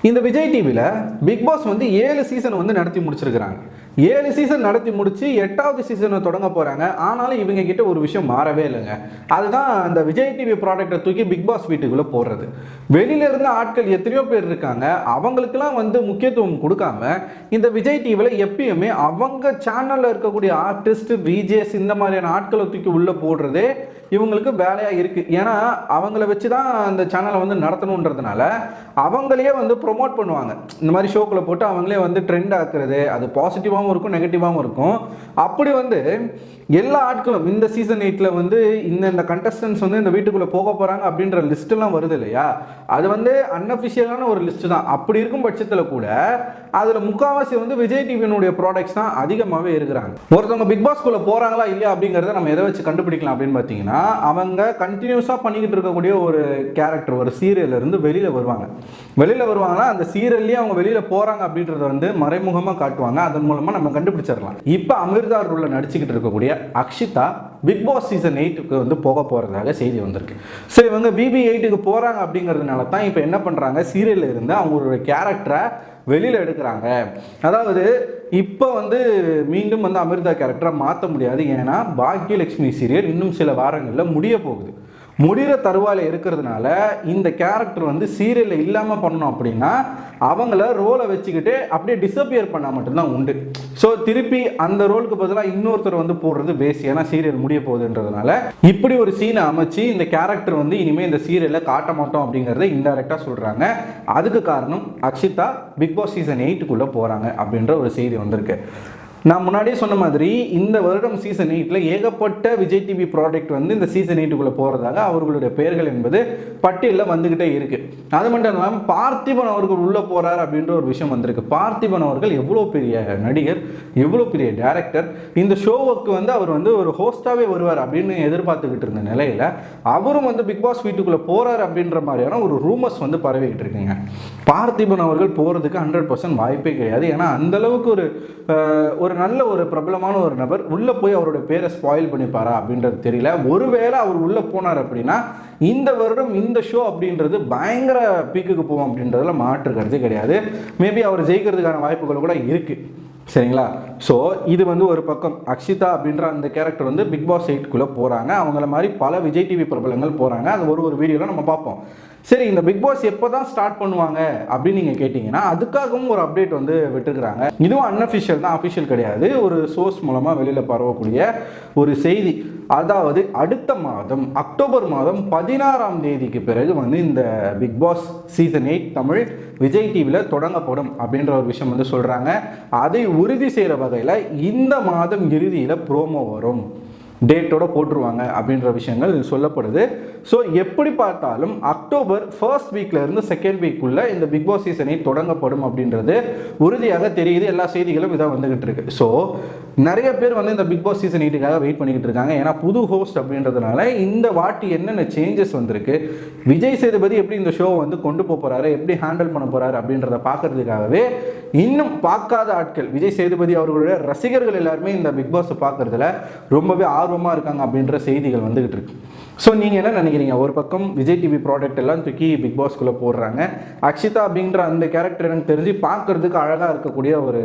இந்த விஜய் டிவியில் big pass வந்து 7 சீசன் வந்து நடத்தி முடிச்சிருக்கிறாங்க. 7 சீசன் நடத்தி முடிச்சு 8வது சீசனை தொடங்க போகிறாங்க. ஆனாலும் இவங்க கிட்ட ஒரு விஷயம் மாறவே இல்லைங்க. அதுதான் அந்த விஜய் டிவி ப்ராடக்டை தூக்கி பிக் பாஸ் வீட்டுக்குள்ளே போடுறது. வெளியில இருந்த ஆட்கள் எத்தனையோ பேர் இருக்காங்க, அவங்களுக்கெல்லாம் வந்து முக்கியத்துவம் கொடுக்காம இந்த விஜய் டிவியில் எப்பயுமே அவங்க சேனலில் இருக்கக்கூடிய ஆர்டிஸ்ட் விஜேஸ் இந்த மாதிரியான ஆட்களை தூக்கி உள்ளே போடுறதே இவங்களுக்கு வேலையாக இருக்குது. ஏன்னா அவங்கள வச்சு தான் அந்த சேனலை வந்து நடத்தணுன்றதுனால அவங்களையே வந்து ப்ரொமோட் பண்ணுவாங்க. இந்த மாதிரி ஷோக்களை போட்டு அவங்களே வந்து ட்ரெண்ட் ஆக்குறது, அது பாசிட்டிவாகவும் இருக்கும் நெகட்டிவாகவும் இருக்கும். அப்படி வந்து எல்லா ஆட்களும் இந்த சீசன் 8ல் வந்து இந்த கண்டஸ்டன்ஸ் வந்து இந்த வீட்டுக்குள்ளே போக போகிறாங்க அப்படின்ற லிஸ்ட்டெல்லாம் வருது இல்லையா, அது வந்து அன்அஃபிஷியலான ஒரு லிஸ்ட்டு தான். அப்படி இருக்கும் பட்சத்தில் கூட அதில் முக்கால்வாசி வந்து விஜய் டிவியினுடைய ப்ராடக்ட்ஸ் தான் அதிகமாகவே இருக்கிறாங்க. ஒருத்தவங்க பிக் பாஸ்குள்ளே போகிறாங்களா இல்லையா அப்படிங்கிறத நம்ம எதை வச்சு கண்டுபிடிக்கலாம் அப்படின்னு பார்த்தீங்கன்னா, அவங்க கண்டினியூஸாக பண்ணிக்கிட்டு இருக்கக்கூடிய ஒரு கேரக்டர் ஒரு சீரியலிருந்து வெளியில் வருவாங்கன்னா அந்த சீரியல்லேயே அவங்க வெளியில் போகிறாங்க அப்படின்றத வந்து மறைமுகமாக காட்டுவாங்க. அதன் மூலமாக நம்ம கண்டுபிடிச்சிடலாம். இப்போ அமிர்தா ரோலில் நடிச்சுக்கிட்டு இருக்கக்கூடிய அக்ஷிதா பிக் பாஸ் சீசன் 8க்கு வந்து போக போகிறதாக செய்தி வந்திருக்கு. சரி, இவங்க BB8க்கு போகிறாங்க அப்படிங்கிறதுனால தான் இப்போ என்ன பண்ணுறாங்க, சீரியலில் இருந்து அவங்களோட கேரக்டரை வெளியில் எடுக்கிறாங்க. அதாவது இப்போ வந்து மீண்டும் வந்து அமிர்தா கேரக்டரை மாற்ற முடியாது. ஏன்னா பாக்யலட்சுமி சீரியல் இன்னும் சில வாரங்களில் முடிய போகுது. முடிகிற தருவாயில் இருக்கிறதுனால இந்த கேரக்டர் வந்து சீரியலில் இல்லாமல் பண்ணணும் அப்படின்னா அவங்கள ரோலை வச்சுக்கிட்டு அப்படியே டிஸப்பியர் பண்ணால் மட்டும்தான் உண்டு. ஸோ திருப்பி அந்த ரோலுக்கு பதிலாக இன்னொருத்தர் வந்து போடுறது பேஸ். ஏன்னா சீரியல் முடிய போகுதுன்றதுனால இப்படி ஒரு சீனை அமைச்சு இந்த கேரக்டர் வந்து இனிமேல் இந்த சீரியலில் காட்ட மாட்டோம் அப்படிங்கிறத இன்டைரக்டாக சொல்கிறாங்க. அதுக்கு காரணம் அக்ஷிதா பிக் பாஸ் சீசன் 8க்குள்ளே போகிறாங்க அப்படின்ற ஒரு செய்தி வந்திருக்கு. நான் முன்னாடியே சொன்ன மாதிரி இந்த வருடம் சீசன் 8ல் ஏகப்பட்ட விஜய் டிவி ப்ராடக்ட் வந்து இந்த சீசன் 8க்குள்ளே போகிறதாக அவர்களுடைய பெயர்கள் என்பது பட்டியலில் வந்துக்கிட்டே இருக்குது. அது மட்டும் இல்லாமல் பார்த்திபன் அவர்கள் உள்ளே போகிறார் அப்படின்ற ஒரு விஷயம் வந்திருக்கு. பார்த்திபன் அவர்கள் எவ்வளோ பெரிய நடிகர், எவ்வளோ பெரிய டைரக்டர், இந்த ஷோவுக்கு வந்து அவர் வந்து ஒரு ஹோஸ்டாகவே வருவார் அப்படின்னு எதிர்பார்த்துக்கிட்டு இருந்த நிலையில் அவரும் வந்து பிக் பாஸ் வீட்டுக்குள்ளே போகிறார் அப்படின்ற மாதிரியான ஒரு ரூமர்ஸ் வந்து பரவிக்கிட்டு இருக்குங்க. பார்த்திபன் அவர்கள் போகிறதுக்கு 100% வாய்ப்பே கிடையாது. ஏன்னா அந்தளவுக்கு ஒரு நல்ல ஒரு பிரபலமான ஒரு நபர் உள்ளே போய் அவருடைய பேரை ஸ்பாயில் பண்ணிப்பாரா அப்படின்றது தெரியல. ஒருவேளை அவர் உள்ளே போனார் அப்படின்னா இந்த வருடம் இந்த ஷோ அப்படின்றது பயங்கர பீக்குக்கு போகும் அப்படின்றதுல மாற்று கருத்து கிடையாது. மேபி அவர் ஜெயிக்கிறதுக்கான வாய்ப்புகள் கூட இருக்குது. சரிங்களா? ஸோ இது வந்து ஒரு பக்கம். அக்ஷிதா அப்படின்ற அந்த கேரக்டர் வந்து பிக் பாஸ் 8க்குள்ளே போகிறாங்க. அவங்கள மாதிரி பல விஜய் டிவி பிரபலங்கள் போகிறாங்க. அது ஒரு வீடியோவில் நம்ம பார்ப்போம். சரி, இந்த பிக் பாஸ் எப்போ தான் ஸ்டார்ட் பண்ணுவாங்க அப்படின்னு நீங்கள் கேட்டிங்கன்னா அதுக்காகவும் ஒரு அப்டேட் வந்து விட்டுருக்குறாங்க. இதுவும் அன்அஃபிஷியல் தான், அஃபிஷியல் கிடையாது. ஒரு சோர்ஸ் மூலமாக வெளியில் பரவக்கூடிய ஒரு செய்தி. அதாவது அடுத்த மாதம் அக்டோபர் மாதம் 16ஆம் தேதிக்கு பிறகு வந்து இந்த Bigg Boss season 8 Tamil Vijay டிவியில் தொடங்கப்படும் அப்படின்ற ஒரு விஷயம் வந்து சொல்கிறாங்க. அதை உறுதி செய்கிற வகையில் இந்த மாதம் இறுதியில் ப்ரோமோ வரும், டேட்டோட போட்டுருவாங்க அப்படின்ற விஷயங்கள் சொல்லப்படுது. ஸோ எப்படி பார்த்தாலும் அக்டோபர் ஃபர்ஸ்ட் வீக்ல இருந்து செகண்ட் வீக்குள்ள இந்த பிக் பாஸ் சீசனை தொடங்கப்படும் அப்படின்றது உறுதியாக தெரியுது. எல்லா செய்திகளும் இதாக வந்துகிட்டு இருக்கு. ஸோ நிறைய பேர் வந்து இந்த பிக் பாஸ் சீசன் 8க்காக வெயிட் பண்ணிக்கிட்டு இருக்காங்க. ஏன்னா புது ஹோஸ்ட் அப்படின்றதுனால இந்த வாட்டி என்னென்ன சேஞ்சஸ் வந்திருக்கு, விஜய் சேதுபதி எப்படி இந்த ஷோ வந்து கொண்டு போகிறாரு, எப்படி ஹேண்டில் பண்ண போறாரு அப்படின்றத பார்க்கறதுக்காகவே இன்னும் பார்க்காத ஆட்கள், விஜய் சேதுபதி அவர்களுடைய ரசிகர்கள் எல்லாருமே இந்த பிக் பாஸ் பார்க்கறதுல ரொம்பவே ஆர்வமாக இருக்காங்க அப்படின்ற செய்திகள் வந்துகிட்டு இருக்கு. ஸோ நீங்கள் என்ன நினைக்கிறீங்க? ஒரு பக்கம் விஜய் டிவி ப்ராடக்ட் எல்லாம் தூக்கி பிக் பாஸ்குள்ளே போடுறாங்க. அக்ஷிதா அப்படின்ற அந்த கேரக்டர் எனக்கு தெரிஞ்சு பார்க்கறதுக்கு அழகாக இருக்கக்கூடிய ஒரு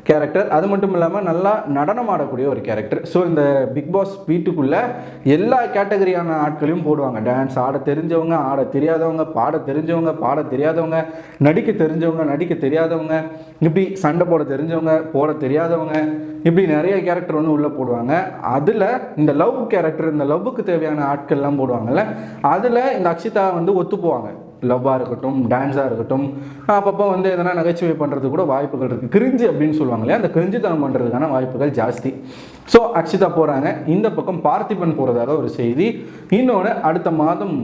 கேரக்டர். அது மட்டும் இல்லாமல் நல்லா நடனம் ஆடக்கூடிய ஒரு கேரக்டர். ஸோ இந்த பிக் பாஸ் வீட்டுக்குள்ளே எல்லா கேட்டகரியான ஆட்களையும் போடுவாங்க. டான்ஸ் ஆட தெரிஞ்சவங்க, ஆட தெரியாதவங்க, பாட தெரிஞ்சவங்க, பாட தெரியாதவங்க, நடிக்க தெரிஞ்சவங்க, நடிக்க தெரியாதவங்க, இப்படி சண்டை போட தெரிஞ்சவங்க, போட தெரியாதவங்க, இப்படி நிறைய கேரக்டர் வந்து உள்ளே போடுவாங்க. அதில் இந்த லவ் கேரக்டர், இந்த லவ்வுக்கு தேவையான ஆட்கள்லாம் போடுவாங்கல்ல, அதில் இந்த அக்ஷிதா வந்து ஒத்து போவாங்க. லவ்வாக இருக்கட்டும், டான்ஸாக இருக்கட்டும், அப்பப்போ வந்து எதனா நகைச்சுவை பண்ணுறது கூட வாய்ப்புகள் இருக்குது. கிரிஞ்சு அப்படின்னு சொல்லுவாங்க இல்லையா, அந்த கிரிஞ்சுத்தனம் பண்ணுறதுக்கான வாய்ப்புகள் ஜாஸ்தி. ஸோ அக்ஷிதா போகிறாங்க. இந்த பக்கம் பார்த்திபன் போகிறதாக ஒரு செய்தி. இன்னொன்று அடுத்த மாதம்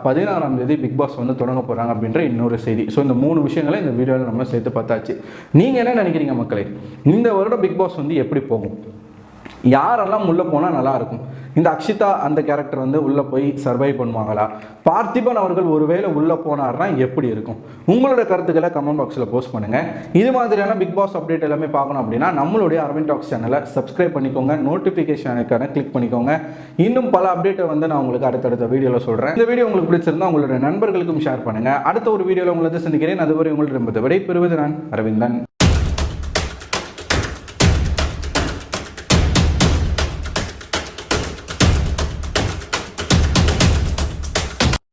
16ஆம் தேதி பிக் பாஸ் வந்து தொடங்க போகிறாங்க அப்படின்ற இன்னொரு செய்தி. ஸோ இந்த 3 விஷயங்களை இந்த வீடியோவில் நம்ம சேர்த்து பார்த்தாச்சு. நீங்கள் என்ன நினைக்கிறீங்க மக்களே? இந்த வருடம் பிக் பாஸ் வந்து எப்படி போகும்? யாரெல்லாம் உள்ளே போனால் நல்லாயிருக்கும்? இந்த அக்ஷிதா அந்த கேரக்டர் வந்து உள்ளே போய் சர்வை பண்ணுவாங்களா, பார்த்திபன் அவர்கள் ஒருவேளை உள்ளே போனார்னா எப்படி இருக்கும்? உங்களோட கருத்துக்களை கமெண்ட் பாக்ஸில் போஸ்ட் பண்ணுங்கள். இது மாதிரியான பிக் பாஸ் அப்டேட் எல்லாமே பார்க்கணும் அப்படின்னா நம்மளுடைய அரவிந்த் டாக்ஸ் சேனலை சப்ஸ்கிரைப் பண்ணிக்கோங்க, நோட்டிஃபிகேஷனுக்கான கிளிக் பண்ணிக்கோங்க. இன்னும் பல அப்டேட்டை வந்து நான் உங்களுக்கு அடுத்தடுத்த வீடியோவில் சொல்கிறேன். இந்த வீடியோ உங்களுக்கு பிடிச்சிருந்தா உங்களோட நண்பர்களுக்கும் ஷேர் பண்ணுங்கள். அடுத்த ஒரு வீடியோவில் உங்களை சந்திக்கிறேன். அதுவரை உங்களிடம் விடை பெறுவது நான் அரவிந்தன்.